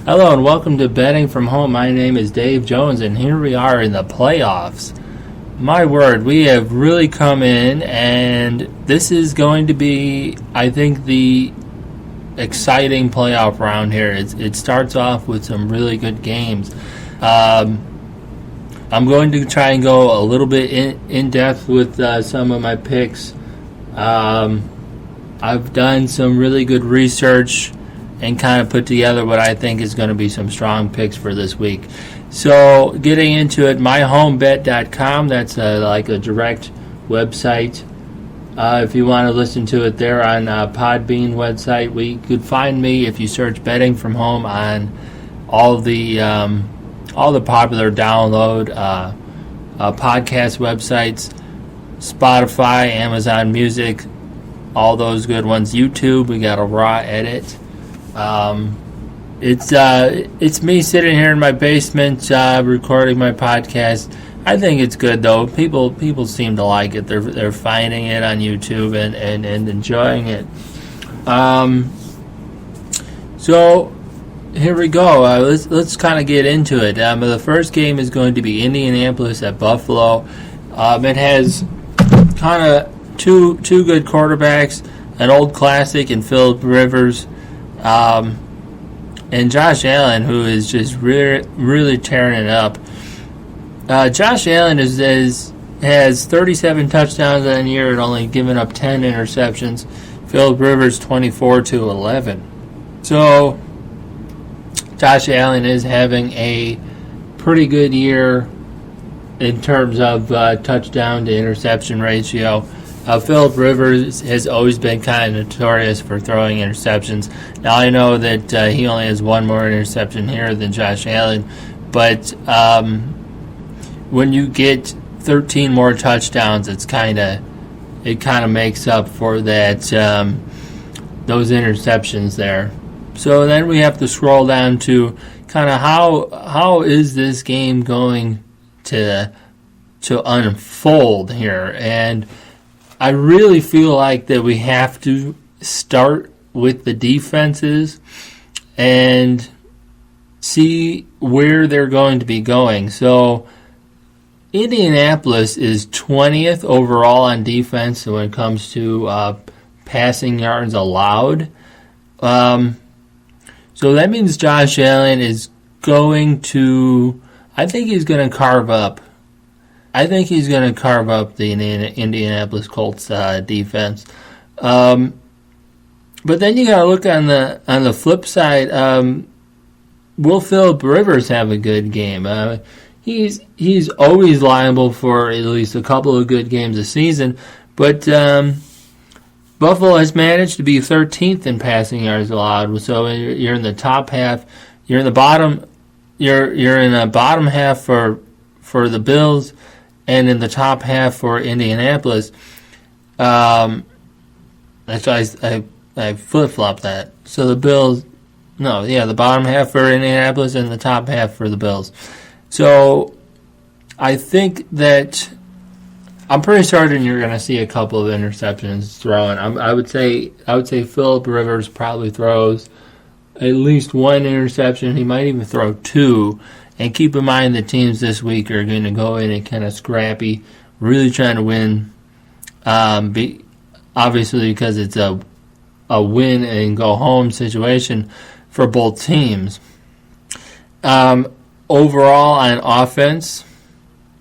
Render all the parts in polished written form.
Hello and welcome to Betting from Home. My name is Dave Jones and here we are in the playoffs. My word, we have really come in and this is going to be, I think, the exciting playoff round here. It starts off with some really good games. I'm going to try and go a little bit in depth with some of my picks. I've done some really good research and kind of put together what I think is going to be some strong picks for this week. So getting into it, myhomebet.com, that's like a direct website. If you want to listen to it there on Podbean website, you could find me if you search Betting from Home on all the popular download podcast websites, Spotify, Amazon Music, all those good ones. YouTube, we got a raw edit. It's me sitting here in my basement recording my podcast. I think it's good though. People seem to like it. They're finding it on YouTube and enjoying it. So here we go. Let's kind of get into it. The first game is going to be Indianapolis at Buffalo. It has kind of two good quarterbacks, an old classic in Phillip Rivers. And Josh Allen, who is just really tearing it up. Josh Allen has 37 touchdowns on the year and only given up 10 interceptions. Phillip Rivers 24-11. So Josh Allen is having a pretty good year in terms of touchdown to interception ratio. Phillip Rivers has always been kind of notorious for throwing interceptions. Now I know that he only has one more interception here than Josh Allen, but when you get 13 more touchdowns, it kind of makes up for that those interceptions there. So then we have to scroll down to kind of how is this game going to unfold here, and I really feel like that we have to start with the defenses and see where they're going to be going. So Indianapolis is 20th overall on defense when it comes to passing yards allowed. So that means Josh Allen is going to, I think he's going to carve up the Indianapolis Colts defense. But then you got to look on the flip side. Will Phillip Rivers have a good game? He's always liable for at least a couple of good games a season. But Buffalo has managed to be 13th in passing yards allowed. So you're in the top half. You're in the bottom. You're in the bottom half for the Bills. And in the top half for Indianapolis, that's why I flip-flopped that. So the Bills, the bottom half for Indianapolis and the top half for the Bills. So I think that I'm pretty certain you're going to see a couple of interceptions thrown. I would say Phillip Rivers probably throws at least one interception. He might even throw two. And keep in mind the teams this week are going to go in and kind of scrappy, really trying to win. Obviously, because it's a win and go home situation for both teams. Overall, on offense,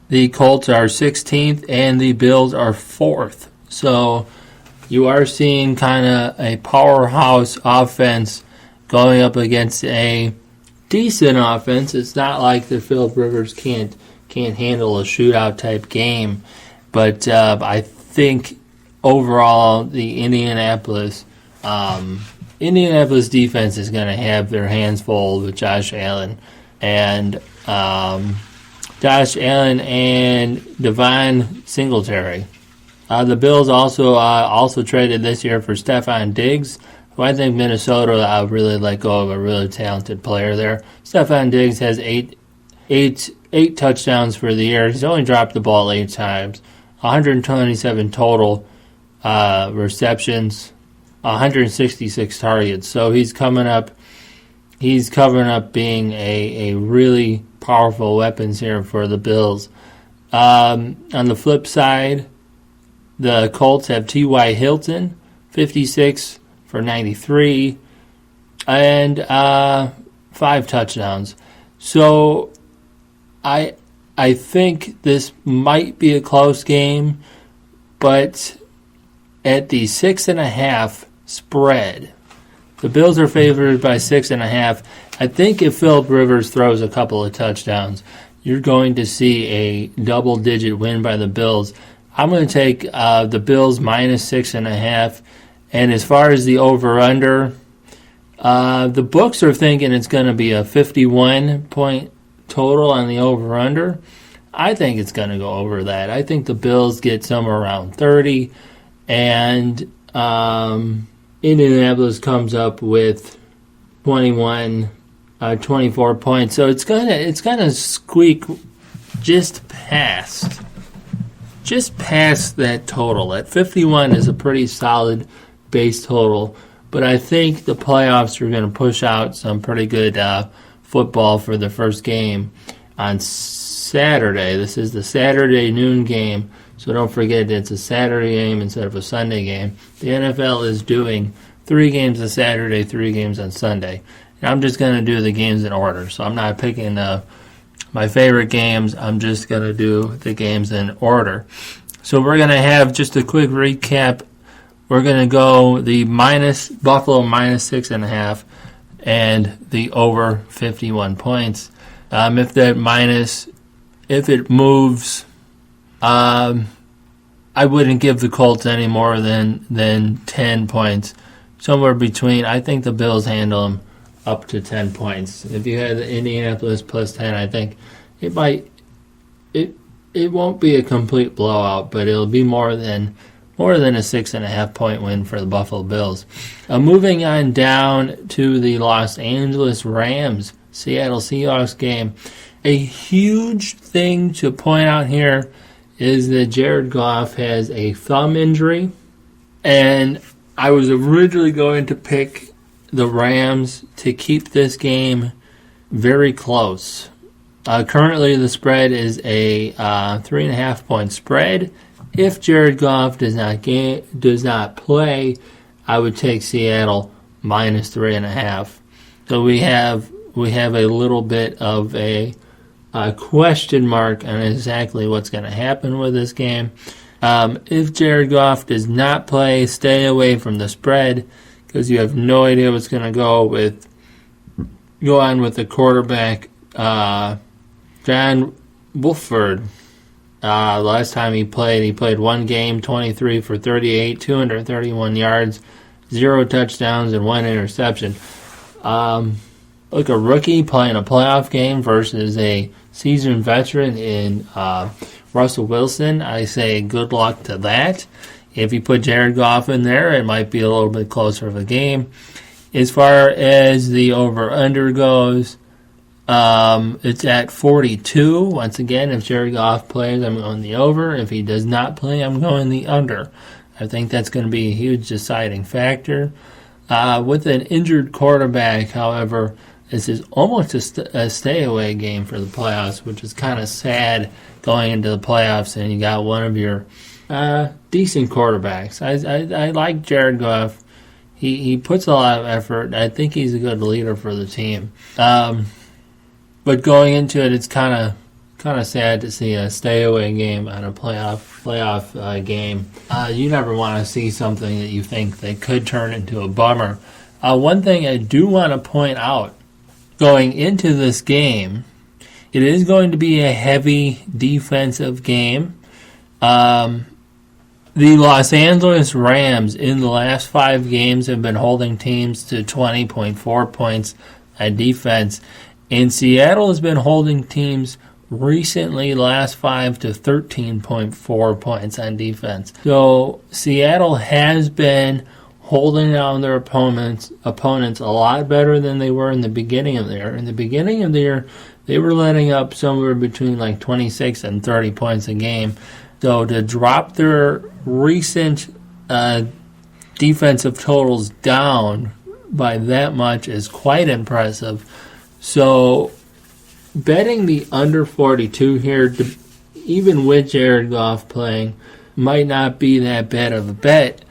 the Colts are 16th and the Bills are 4th. So you are seeing kind of a powerhouse offense going up against a decent offense. It's not like the Phillip Rivers can't handle a shootout type game, but I think overall the Indianapolis defense is going to have their hands full with Josh Allen and Devine Singletary. The Bills also traded this year for Stephon Diggs. I think Minnesota really let go of a really talented player there. Stephon Diggs has eight touchdowns for the year. He's only dropped the ball 8 times. 127 total receptions, 166 targets. So he's coming up he's covering up being a really powerful weapons here for the Bills. On the flip side, the Colts have T.Y. Hilton, 56 for 93, and 5 touchdowns. So I think this might be a close game, but at the 6.5 spread, the Bills are favored by 6.5. I think if Phillip Rivers throws a couple of touchdowns, you're going to see a double-digit win by the Bills. I'm going to take the Bills minus 6.5. And as far as the over-under, the books are thinking it's going to be a 51-point total on the over-under. I think it's going to go over that. I think the Bills get somewhere around 30, and Indianapolis comes up with 24 points. So it's gonna squeak just past that total. At 51 is a pretty solid base total, but I think the playoffs are going to push out some pretty good football for the first game on Saturday. This is the Saturday noon game, so don't forget it's a Saturday game instead of a Sunday game. The NFL is doing 3 games on Saturday, 3 games on Sunday. And I'm just going to do the games in order, so I'm not picking my favorite games. I'm just going to do the games in order. So we're going to have just a quick recap. We're going to go the Buffalo minus 6.5 and the over 51 points. If it moves, I wouldn't give the Colts any more than 10 points. Somewhere between, I think the Bills handle them up to 10 points. If you had the Indianapolis plus 10, I think it won't be a complete blowout, but it'll be more than a 6.5 point win for the Buffalo Bills. Moving on down to the Los Angeles Rams Seattle Seahawks game. A huge thing to point out here is that Jared Goff has a thumb injury, and I was originally going to pick the Rams to keep this game very close. Currently, the spread is a 3.5 point spread. If Jared Goff does not play, I would take Seattle minus 3.5. So we have a little bit of a question mark on exactly what's going to happen with this game. If Jared Goff does not play, stay away from the spread because you have no idea what's going to go on with the quarterback, John Wolford. Last time he played one game, 23 for 38, 231 yards, 0 touchdowns, and 1 interception. Look, a rookie playing a playoff game versus a seasoned veteran in Russell Wilson. I say good luck to that. If you put Jared Goff in there, it might be a little bit closer of a game. As far as the over-under goes, it's at 42. Once again, if Jared Goff plays, I'm going the over. If he does not play, I'm going the under. I think that's going to be a huge deciding factor. With an injured quarterback, however, this is almost a stay-away game for the playoffs, which is kind of sad going into the playoffs, and you got one of your decent quarterbacks. I like Jared Goff. He puts a lot of effort. I think he's a good leader for the team. But going into it, it's kind of sad to see a stay-away game on a playoff game. You never want to see something that you think that could turn into a bummer. One thing I do want to point out, going into this game, it is going to be a heavy defensive game. The Los Angeles Rams in the last 5 games have been holding teams to 20.4 points on defense. And Seattle has been holding teams recently, last 5, to 13.4 points on defense. So Seattle has been holding down their opponents a lot better than they were in the beginning of the year. In the beginning of the year, they were letting up somewhere between like 26 and 30 points a game. So to drop their recent defensive totals down by that much is quite impressive. So betting the under 42 here, even with Jared Goff playing, might not be that bad of a bet,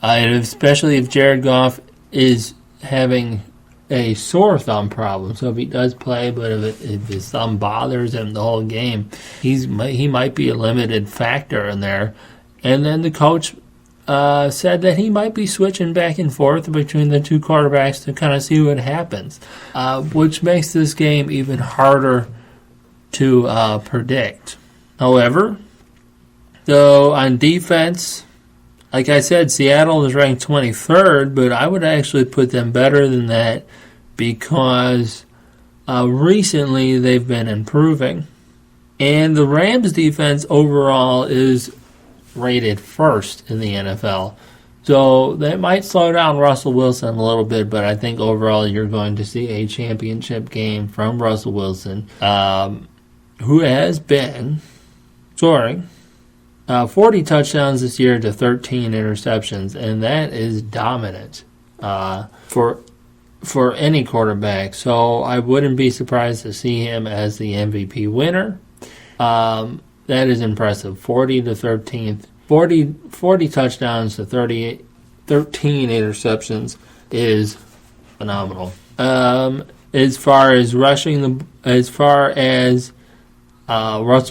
especially if Jared Goff is having a sore thumb problem. So if he does play, but if his thumb bothers him the whole game, he might be a limited factor in there. And then the coach said that he might be switching back and forth between the two quarterbacks to kind of see what happens, which makes this game even harder to predict. However, though on defense, like I said, Seattle is ranked 23rd, but I would actually put them better than that because recently they've been improving. And the Rams' defense overall is rated first in the NFL. So that might slow down Russell Wilson a little bit, but I think overall you're going to see a championship game from Russell Wilson, who has been scoring 40 touchdowns this year to 13 interceptions, and that is dominant for any quarterback. So I wouldn't be surprised to see him as the MVP winner. That is impressive. 40 touchdowns to 13 interceptions is phenomenal. As far as Russell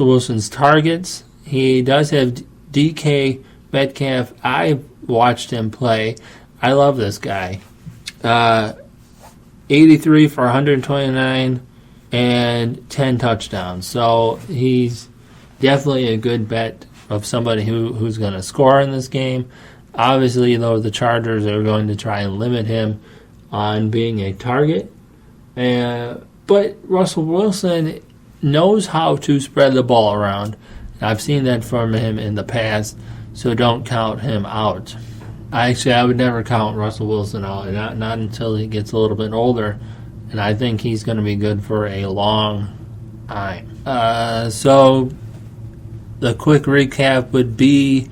Wilson's targets, he does have DK Metcalf. I watched him play. I love this guy. 83 for 129 and 10 touchdowns. So he's definitely a good bet of somebody who's going to score in this game. Obviously, though, the Chargers are going to try and limit him on being a target. But Russell Wilson knows how to spread the ball around. I've seen that from him in the past, so don't count him out. I would never count Russell Wilson out, not until he gets a little bit older, and I think he's going to be good for a long time. So the quick recap would be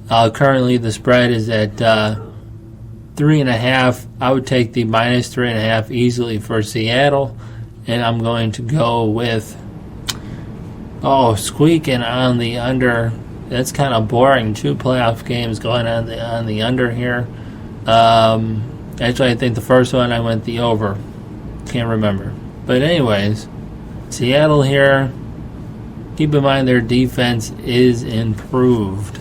currently the spread is at 3.5. I would take the minus 3.5 easily for Seattle, and I'm going to go with squeaking on the under. That's kind of boring. 2 playoff games going on the under here. Actually, I think the first one I went the over. Can't remember. But anyways, Seattle here. Keep in mind their defense is improved.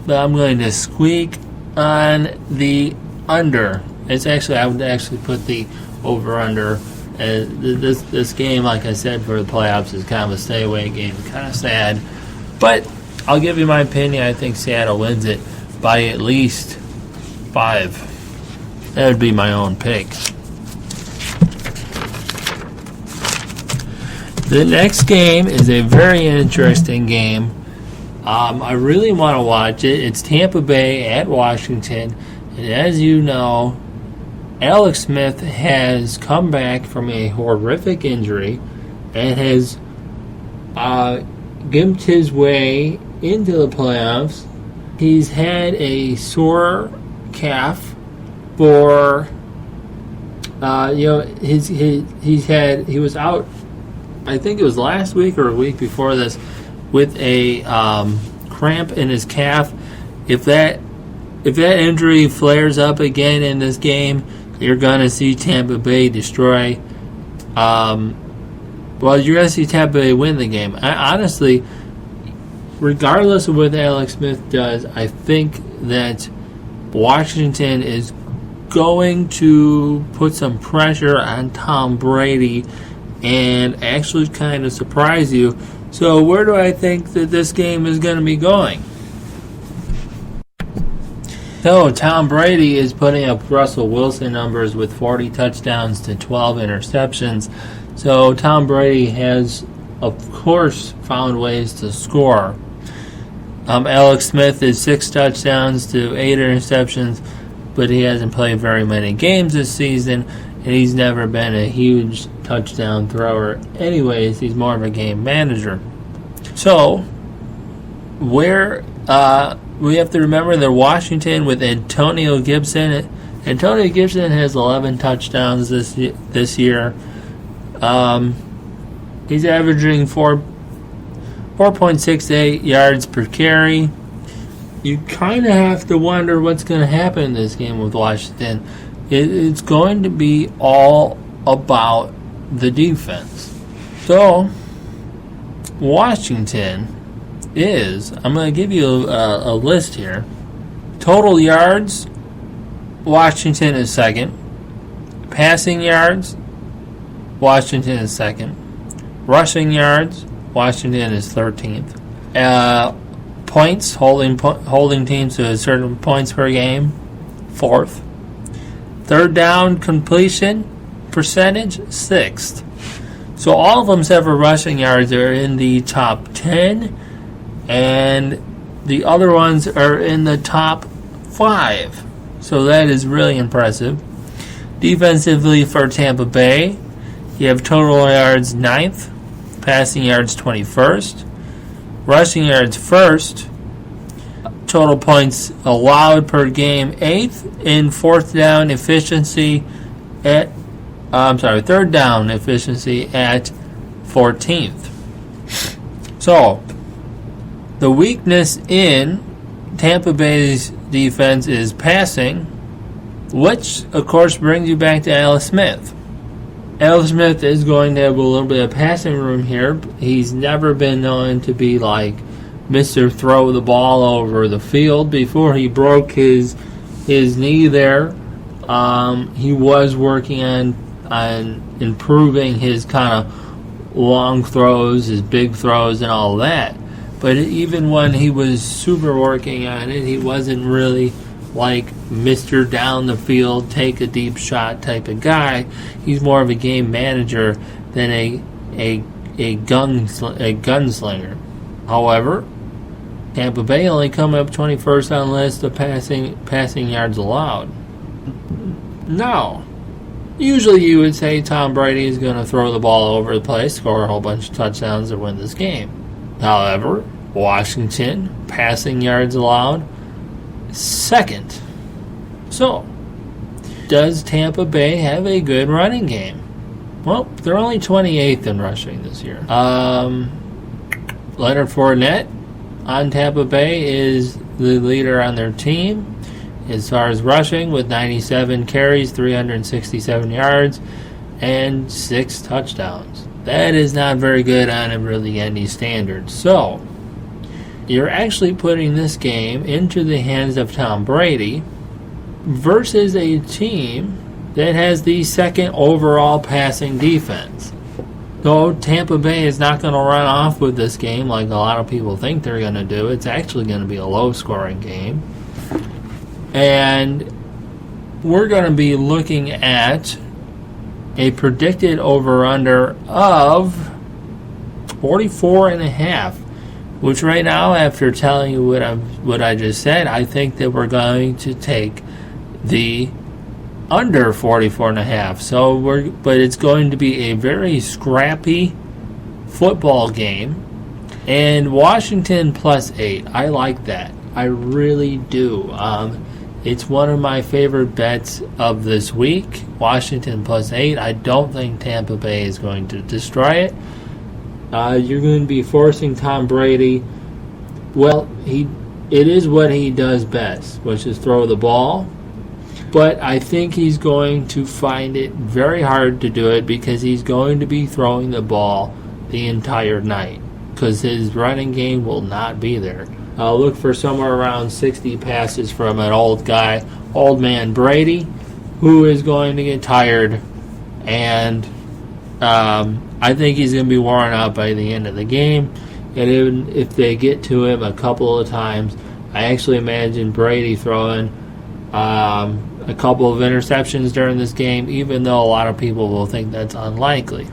But I'm going to squeak on the under. I would actually put the over under. This game, like I said, for the playoffs is kind of a stay away game. Kind of sad. But I'll give you my opinion. I think Seattle wins it by at least 5. That would be my own pick. The next game is a very interesting game. I really want to watch it. It's Tampa Bay at Washington. And as you know, Alex Smith has come back from a horrific injury and has gimped his way into the playoffs. He's had a sore calf for he was out, I think it was last week or a week before this, with a cramp in his calf. If that injury flares up again in this game, you're going to see Tampa Bay destroy. You're going to see Tampa Bay win the game. Honestly, regardless of what Alex Smith does, I think that Washington is going to put some pressure on Tom Brady and actually kind of surprise you. So where do I think that this game is going to be going? So Tom Brady is putting up Russell Wilson numbers with 40 touchdowns to 12 interceptions. So Tom Brady has, of course, found ways to score. Alex Smith is 6 touchdowns to 8 interceptions, but he hasn't played very many games this season, and he's never been a huge touchdown thrower. Anyways, he's more of a game manager. So, we have to remember that Washington with Antonio Gibson Antonio Gibson has 11 touchdowns this year. He's averaging 4.68 yards per carry. You kind of have to wonder what's going to happen in this game with Washington. It's going to be all about the defense. So, Washington is, I'm going to give you a list here. Total yards, Washington is second. Passing yards, Washington is second. Rushing yards, Washington is 13th. Points, holding teams to a certain points per game, 4th. Third down completion percentage, 6th. So all of them except for rushing yards are in the top 10, and the other ones are in the top 5. So that is really impressive. Defensively for Tampa Bay, you have total yards 9th, passing yards 21st, rushing yards 1st, total points allowed per game 8th, in third down efficiency at 14th. So, the weakness in Tampa Bay's defense is passing, which, of course, brings you back to Alex Smith. Alex Smith is going to have a little bit of passing room here. He's never been known to be like Mr. Throw the ball over the field. Before he broke his knee there, he was working on improving his kind of long throws, his big throws, and all that. But even when he was super working on it, he wasn't really like Mr. Down the field, take a deep shot type of guy. He's more of a game manager than a gunslinger. However, Tampa Bay only come up 21st on the list of passing yards allowed. Now, usually you would say Tom Brady is going to throw the ball over the place, score a whole bunch of touchdowns to win this game. However, Washington, passing yards allowed, 2nd. So, does Tampa Bay have a good running game? Well, they're only 28th in rushing this year. Leonard Fournette on Tampa Bay is the leader on their team as far as rushing, with 97 carries, 367 yards, and 6 touchdowns. That is not very good on really any standard. So, you're actually putting this game into the hands of Tom Brady versus a team that has the 2nd overall passing defense. So Tampa Bay is not going to run off with this game like a lot of people think they're going to do. It's actually going to be a low-scoring game. And we're going to be looking at a predicted over-under of 44.5, which right now, after telling you what I just said, I think that we're going to take the under 44.5. So but it's going to be a very scrappy football game, and Washington +8. I like that. I really do. It's one of my favorite bets of this week. Washington +8. I don't think Tampa Bay is going to destroy it. You're going to be forcing Tom Brady. Well, it is what he does best, which is throw the ball. But I think he's going to find it very hard to do it because he's going to be throwing the ball the entire night because his running game will not be there. Look for somewhere around 60 passes from an old man Brady, who is going to get tired, and I think he's going to be worn out by the end of the game. And even if they get to him a couple of times, I actually imagine Brady throwing a couple of interceptions during this game, even though a lot of people will think that's unlikely.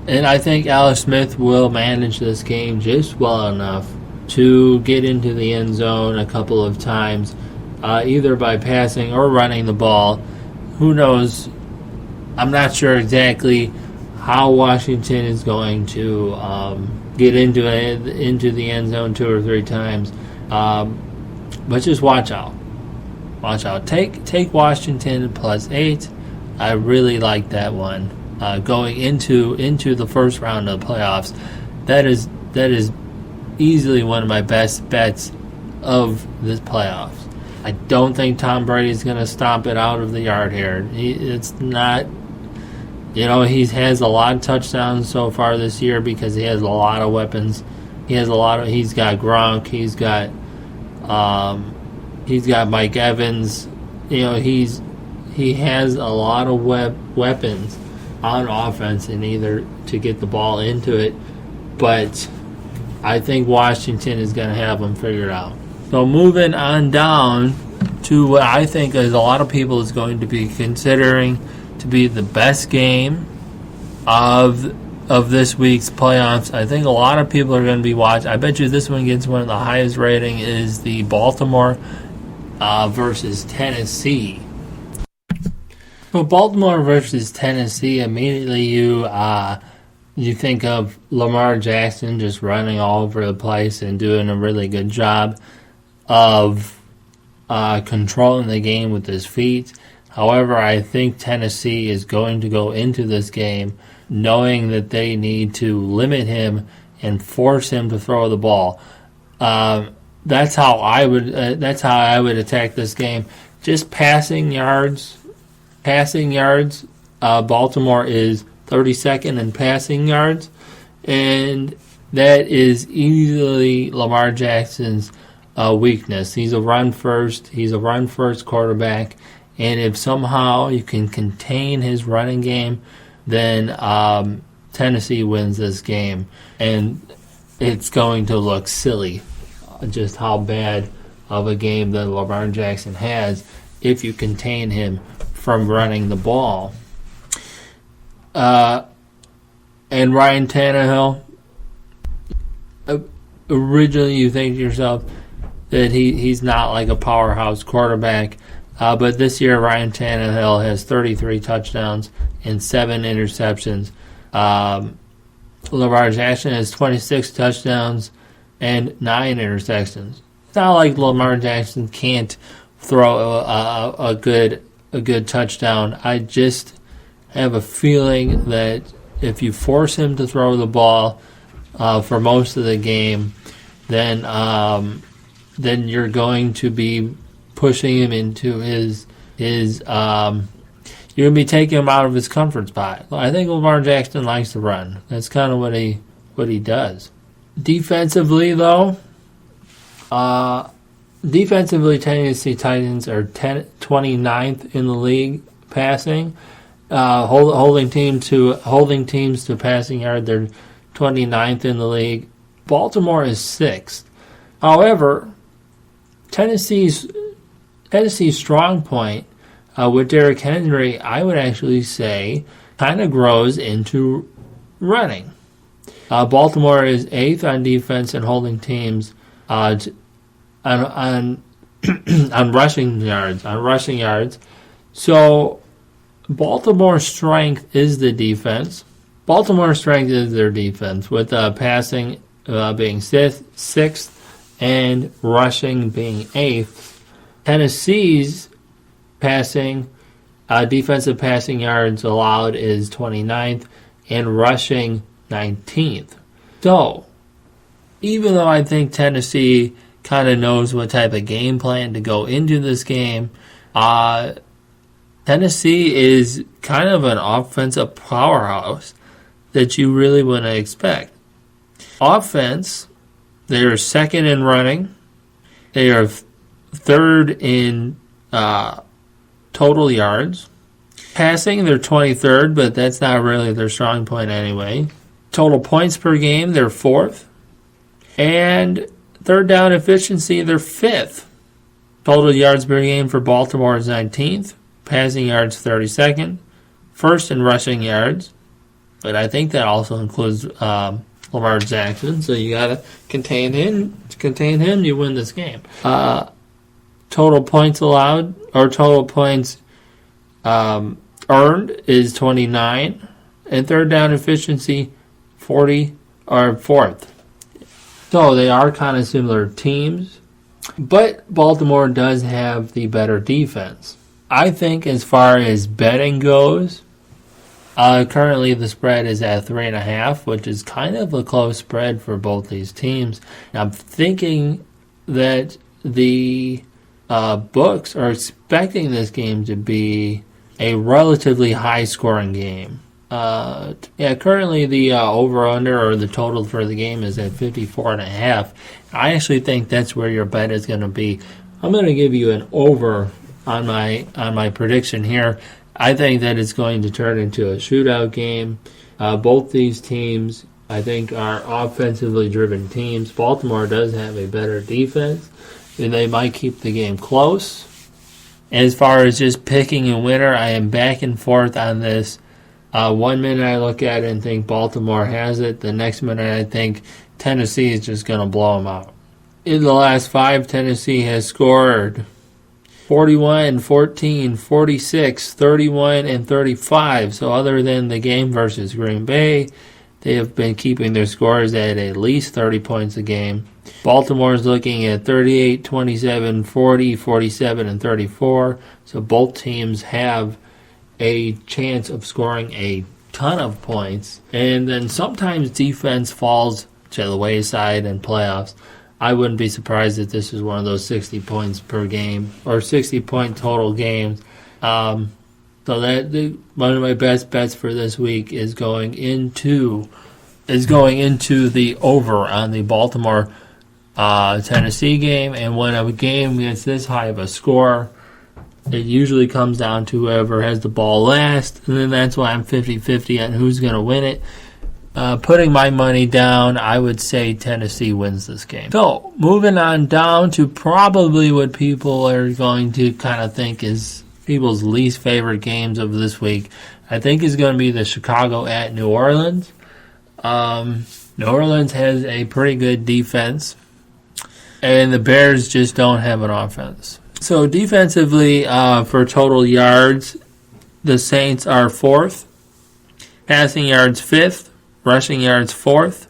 And I think Alex Smith will manage this game just well enough to get into the end zone a couple of times, either by passing or running the ball. Who knows? I'm not sure exactly how Washington is going to get into the end zone 2 or 3 times, but just watch out. watch out. Take Washington +8. I really like that one. Going into the first round of the playoffs, that is easily one of my best bets of this playoffs. I don't think Tom Brady is going to stomp it out of the yard here. It's not, he has a lot of touchdowns so far this year because he has a lot of weapons. He's got Gronk. He's got Mike Evans. He has a lot of weapons on offense and either to get the ball into it, but I think Washington is going to have them figured out. So moving on down to what I think is a lot of people is going to be considering to be the best game of this week's playoffs. I think a lot of people are going to be watching. I bet you this one gets one of the highest rating is the Baltimore versus Tennessee. So Baltimore versus Tennessee, immediately you think of Lamar Jackson just running all over the place and doing a really good job of controlling the game with his feet. However, I think Tennessee is going to go into this game knowing that they need to limit him and force him to throw the ball. That's how I would attack this game. Just passing yards. Baltimore is 32nd in passing yards, and that is easily Lamar Jackson's weakness. He's a run first quarterback, and if somehow you can contain his running game, then Tennessee wins this game, and it's going to look silly just how bad of a game that Lamar Jackson has if you contain him from running the ball. And Ryan Tannehill, originally you think to yourself that he's not like a powerhouse quarterback, but this year Ryan Tannehill has 33 touchdowns and 7 interceptions. Lamar Jackson has 26 touchdowns and 9 interceptions. It's not like Lamar Jackson can't throw a good touchdown. I just have a feeling that if you force him to throw the ball for most of the game, then you're going to be pushing him into his you're going to be taking him out of his comfort spot. I think Lamar Jackson likes to run. That's kind of what he does. Defensively, though, Tennessee Titans are 29th in the league passing. Holding teams to passing yard, they're 29th in the league. Baltimore is 6th. However, Tennessee's strong point with Derrick Henry, I would actually say, kind of grows into running. Baltimore is 8th on defense and holding teams on rushing yards. So Baltimore's strength is the defense. Baltimore's strength is their defense, with passing being 6th and rushing being 8th. Tennessee's defensive passing yards allowed is 29th and rushing 19th. So, even though I think Tennessee kind of knows what type of game plan to go into this game, Tennessee is kind of an offensive powerhouse that you really wouldn't expect. Offense, they are 2nd in running. They are 3rd in total yards. Passing, they're 23rd, but that's not really their strong point anyway. Total points per game, they're 4th. And third down efficiency, they're 5th. Total yards per game for Baltimore is 19th. Passing yards, 32nd. First in rushing yards. But I think that also includes Lamar Jackson. So you got to contain him. To contain him, you win this game. Total points allowed, or total points earned is 29. And third down efficiency, 40 or 4th. So they are kind of similar teams. But Baltimore does have the better defense. I think as far as betting goes, currently the spread is at 3.5, which is kind of a close spread for both these teams. I'm thinking that the books are expecting this game to be a relatively high-scoring game. Currently the over-under or the total for the game is at 54.5. I actually think that's where your bet is going to be. I'm going to give you an over on my prediction here. I think that it's going to turn into a shootout game. Both these teams, I think, are offensively driven teams. Baltimore does have a better defense, and they might keep the game close. As far as just picking a winner, I am back and forth on this. 1 minute I look at it and think Baltimore has it. The next minute I think Tennessee is just going to blow them out. In the last 5, Tennessee has scored 41, 14, 46, 31, and 35. So other than the game versus Green Bay, they have been keeping their scores at least 30 points a game. Baltimore is looking at 38, 27, 40, 47, and 34. So both teams have a chance of scoring a ton of points. And then sometimes defense falls to the wayside in playoffs. I wouldn't be surprised if this is one of those 60 points per game or 60-point total games. So one of my best bets for this week is going into the over on the Baltimore Tennessee game. And when a game gets this high of a score, it usually comes down to whoever has the ball last, and then that's why I'm 50-50 on who's going to win it. Putting my money down, I would say Tennessee wins this game. So, moving on down to probably what people are going to kind of think is people's least favorite games of this week. I think is going to be the Chicago at New Orleans. New Orleans has a pretty good defense, and the Bears just don't have an offense. So defensively, for total yards, the Saints are 4th. Passing yards 5th. Rushing yards 4th.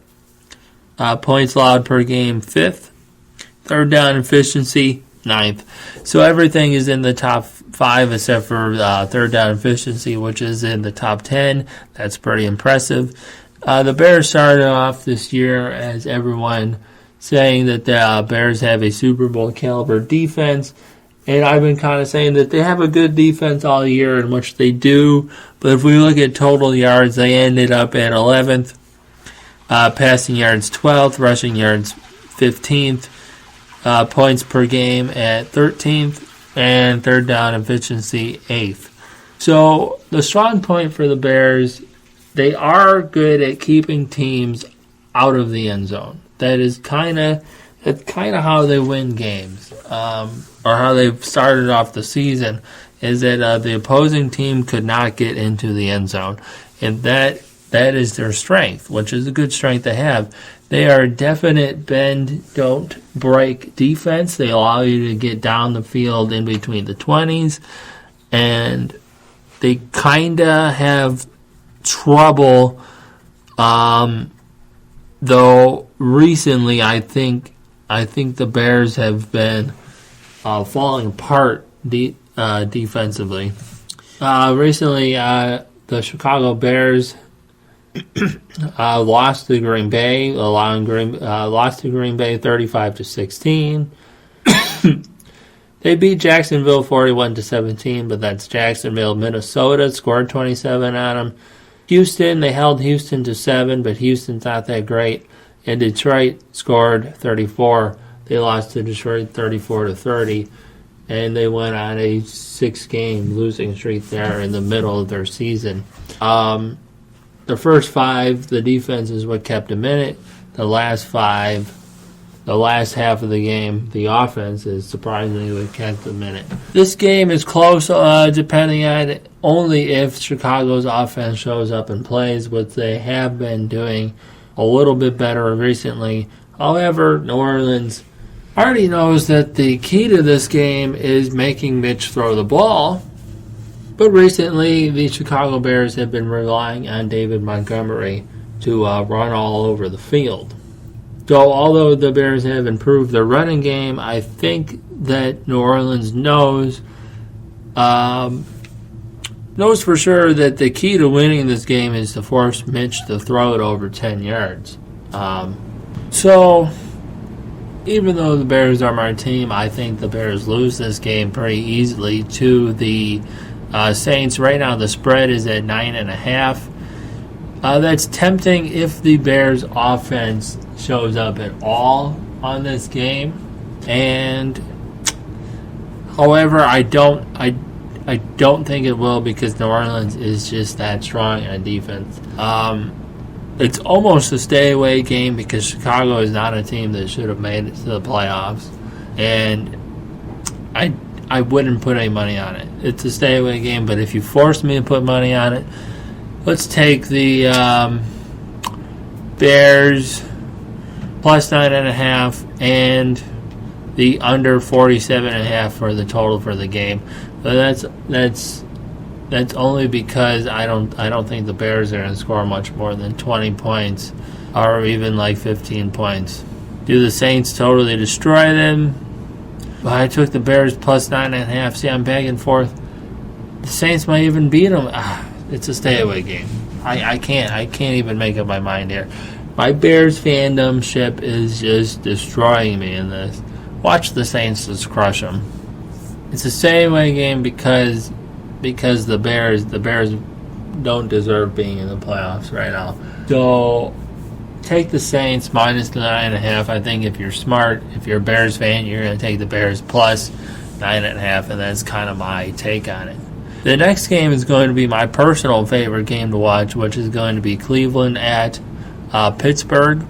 Points allowed per game 5th. Third down efficiency 9th. So everything is in the top 5 except for third down efficiency, which is in the top 10. That's pretty impressive. The Bears started off this year as everyone saying that the Bears have a Super Bowl caliber defense. And I've been kind of saying that they have a good defense all year, in which they do. But if we look at total yards, they ended up at 11th. Passing yards 12th. Rushing yards 15th. Points per game at 13th. And third down efficiency 8th. So the strong point for the Bears, they are good at keeping teams out of the end zone. That's kind of how they win games. Or how they've started off the season, is that the opposing team could not get into the end zone. And that is their strength, which is a good strength to have. They are a definite bend, don't break defense. They allow you to get down the field in between the 20s. And they kind of have trouble, though recently I think the Bears have been falling apart defensively. Recently, the Chicago Bears lost to Green Bay, lost to Green Bay 35-16. They beat Jacksonville 41-17, but that's Jacksonville. Minnesota scored 27 on them. Houston, they held Houston to 7, but Houston's not that great. And Detroit scored 34. They lost to Detroit 34-30, and they went on a 6-game losing streak there in the middle of their season. The first 5, the defense is what kept them in it. The last 5, the last half of the game, the offense is surprisingly what kept them in it. This game is close, depending on it, only if Chicago's offense shows up and plays, what they have been doing a little bit better recently. However, New Orleans already knows that the key to this game is making Mitch throw the ball. But recently, the Chicago Bears have been relying on David Montgomery to run all over the field. So although the Bears have improved their running game, I think that New Orleans knows for sure that the key to winning this game is to force Mitch to throw it over 10 yards. So even though the Bears are my team, I think the Bears lose this game pretty easily to the Saints. Right now the spread is at 9.5. That's tempting if the Bears offense shows up at all on this game. And however, I don't think it will, because New Orleans is just that strong on defense. It's almost a stay away game because Chicago is not a team that should have made it to the playoffs, and I wouldn't put any money on it. It's a stay away game, but if you force me to put money on it, let's take the Bears plus 9.5 and the under 47.5 for the total for the game. So that's only because I don't think the Bears are going to score much more than 20 points or even like 15 points. Do the Saints totally destroy them? Well, I took the Bears plus 9.5. See, I'm back and forth. The Saints might even beat them. It's a stay away game. I can't even make up my mind here. My Bears fandomship is just destroying me in this. Watch the Saints just crush them. It's a stay away game because the Bears don't deserve being in the playoffs right now. So take the Saints minus the 9.5. I think if you're smart, if you're a Bears fan, you're going to take the Bears plus 9.5, and that's kind of my take on it. The next game is going to be my personal favorite game to watch, which is going to be Cleveland at Pittsburgh.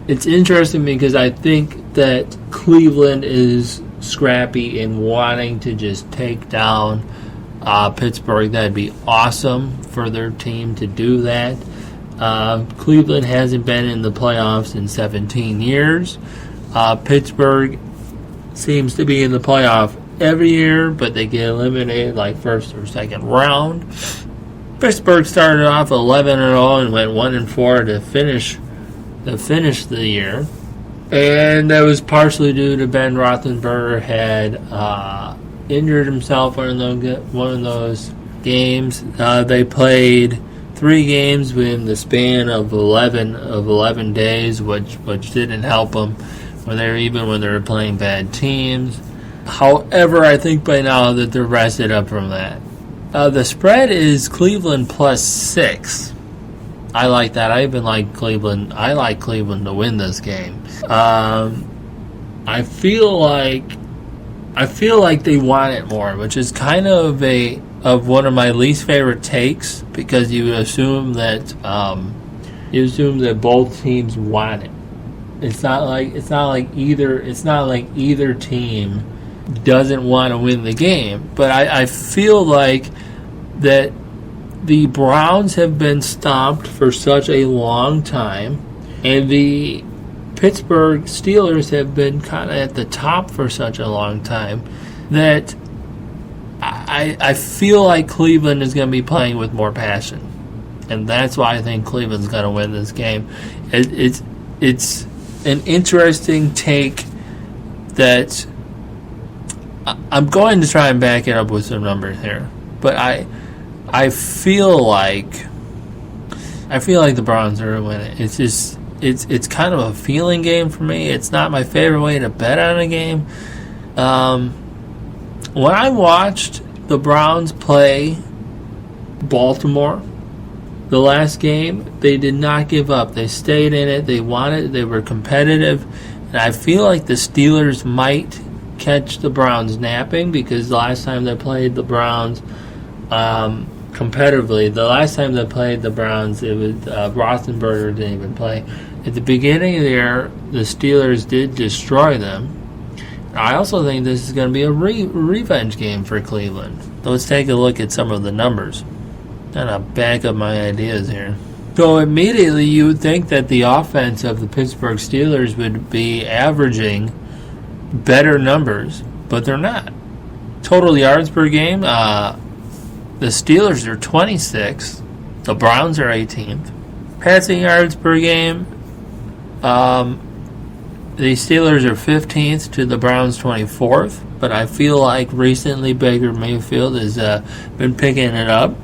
It's interesting because I think that Cleveland is scrappy in wanting to just take down Pittsburgh. That'd be awesome for their team to do that. Cleveland hasn't been in the playoffs in 17 years. Pittsburgh seems to be in the playoff every year, but they get eliminated like first or second round. Pittsburgh started off 11-0 and went 1-4 to finish the year. And that was partially due to Ben Roethlisberger had injured himself in one of those games. They played 3 games within the span of 11 days, which didn't help them when they were playing bad teams. However, I think by now that they're rested up from that. The spread is Cleveland plus 6. I like that. I like Cleveland to win this game. I feel like they want it more, which is kind of one of my least favorite takes, because you assume that both teams want it. It's not like either team doesn't want to win the game, but I feel like that the Browns have been stomped for such a long time, and the Pittsburgh Steelers have been kind of at the top for such a long time, that I feel like Cleveland is going to be playing with more passion, and that's why I think Cleveland's going to win this game. It's an interesting take that I'm going to try and back it up with some numbers here, but I feel like the Browns are going to win it. It's kind of a feeling game for me. It's not my favorite way to bet on a game. When I watched the Browns play Baltimore the last game, they did not give up. They stayed in it. They were competitive. And I feel like the Steelers might catch the Browns napping, because the last time they played the Browns competitively, it was Roethlisberger didn't even play. At the beginning of the year, the Steelers did destroy them. I also think this is going to be a revenge game for Cleveland. Let's take a look at some of the numbers. Kind of back up my ideas here. So immediately you would think that the offense of the Pittsburgh Steelers would be averaging better numbers, but they're not. Total yards per game, the Steelers are 26th. The Browns are 18th. Passing yards per game, The Steelers are 15th to the Browns 24th, but I feel like recently Baker Mayfield has been picking it up.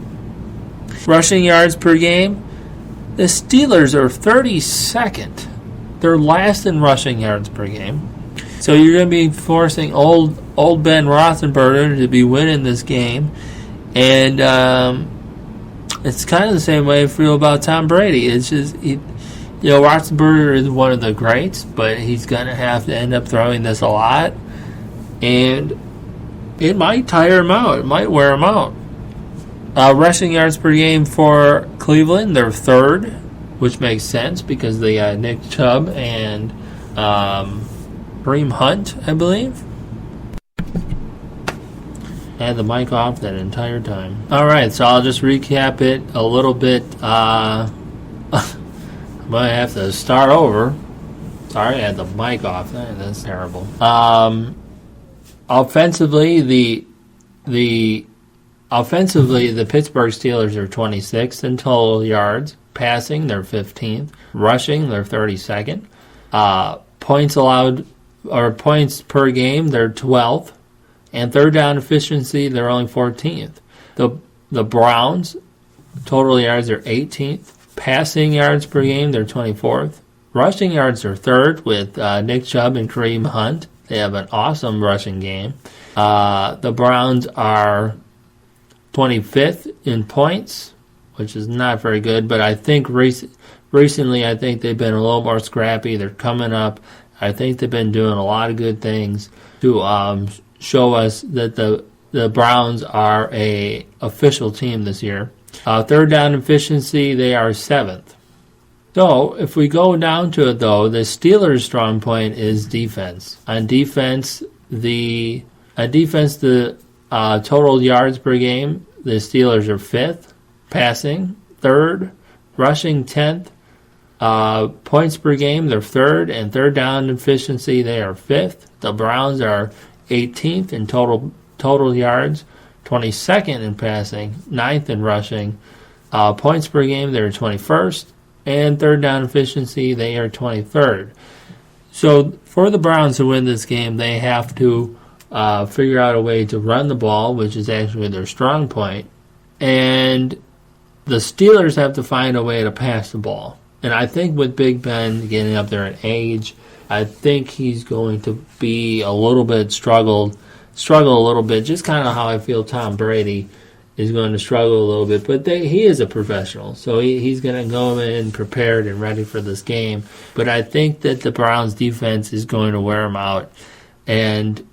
Rushing yards per game, the Steelers are 32nd. They're last in rushing yards per game. So you're going to be forcing old Ben Roethlisberger to be winning this game. And it's kind of the same way I feel about Tom Brady. It's just, Roethlisberger is one of the greats, but he's going to have to end up throwing this a lot. And it might tire him out. It might wear him out. Rushing yards per game for Cleveland, they're third, which makes sense because they got Nick Chubb and Kareem Hunt, I believe. I had the mic off that entire time. All right, so I'll just recap it a little bit. I might have to start over. Sorry, I had the mic off. That's terrible. Offensively, the Pittsburgh Steelers are 26th in total yards. Passing, they're 15th. Rushing, they're 32nd. Points allowed, or points per game, they're 12th. And third down efficiency, they're only 14th. The Browns, total yards are 18th. Passing yards per game, they're 24th. Rushing yards are third with Nick Chubb and Kareem Hunt. They have an awesome rushing game. The Browns are 25th in points, which is not very good, but I think recently I think they've been a little more scrappy. They're coming up. I think they've been doing a lot of good things to show us that the Browns are a official team this year. Third down efficiency, they are 7th. So if we go down to it, though, the Steelers' strong point is defense. On defense, the total yards per game, the Steelers are 5th. Passing, 3rd. Rushing, 10th. Points per game, they're 3rd. And third down efficiency, they are 5th. The Browns are 18th in total yards, 22nd in passing, 9th in rushing. Points per game, they're 21st. And third down efficiency, they are 23rd. So for the Browns to win this game, they have to figure out a way to run the ball, which is actually their strong point. And the Steelers have to find a way to pass the ball. And I think with Big Ben getting up there in age, I think he's going to be a little bit struggle a little bit, just kind of how I feel Tom Brady is going to struggle a little bit. But he is a professional, so he's going to go in prepared and ready for this game. But I think that the Browns' defense is going to wear him out. And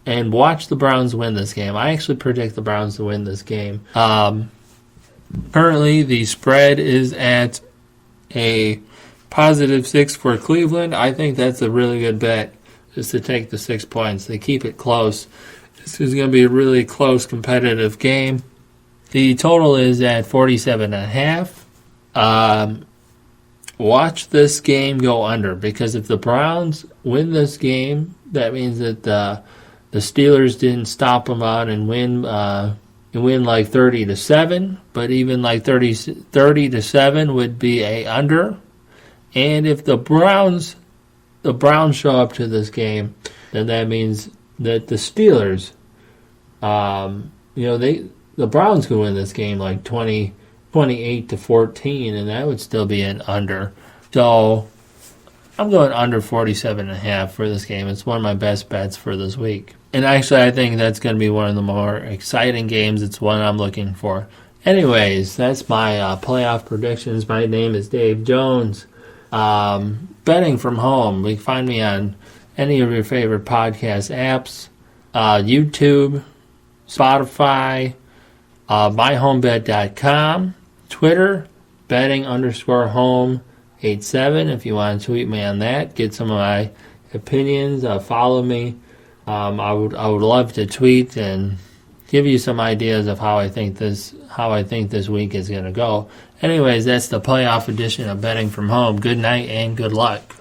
watch the Browns win this game. I actually predict the Browns to win this game. Currently, the spread is at a +6 for Cleveland. I think that's a really good bet, just to take the 6 points. They keep it close. This is going to be a really close, competitive game. The total is at 47.5. Watch this game go under, because if the Browns win this game, that means that the Steelers didn't stop them out and win like 30-7, but even like 30-7 would be a under. And if the Browns show up to this game, then that means that the Steelers, the Browns could win this game like 28-14, and that would still be an under. So I'm going under 47.5 for this game. It's one of my best bets for this week. And actually, I think that's going to be one of the more exciting games. It's one I'm looking for. Anyways, that's my playoff predictions. My name is Dave Jones. Betting from home. You can find me on any of your favorite podcast apps, YouTube, Spotify, myhomebet.com, Twitter, betting_home87. If you want to tweet me on that, get some of my opinions, follow me. I would love to tweet and give you some ideas of how I think this week is going to go. Anyways, that's the playoff edition of Betting from Home. Good night and good luck.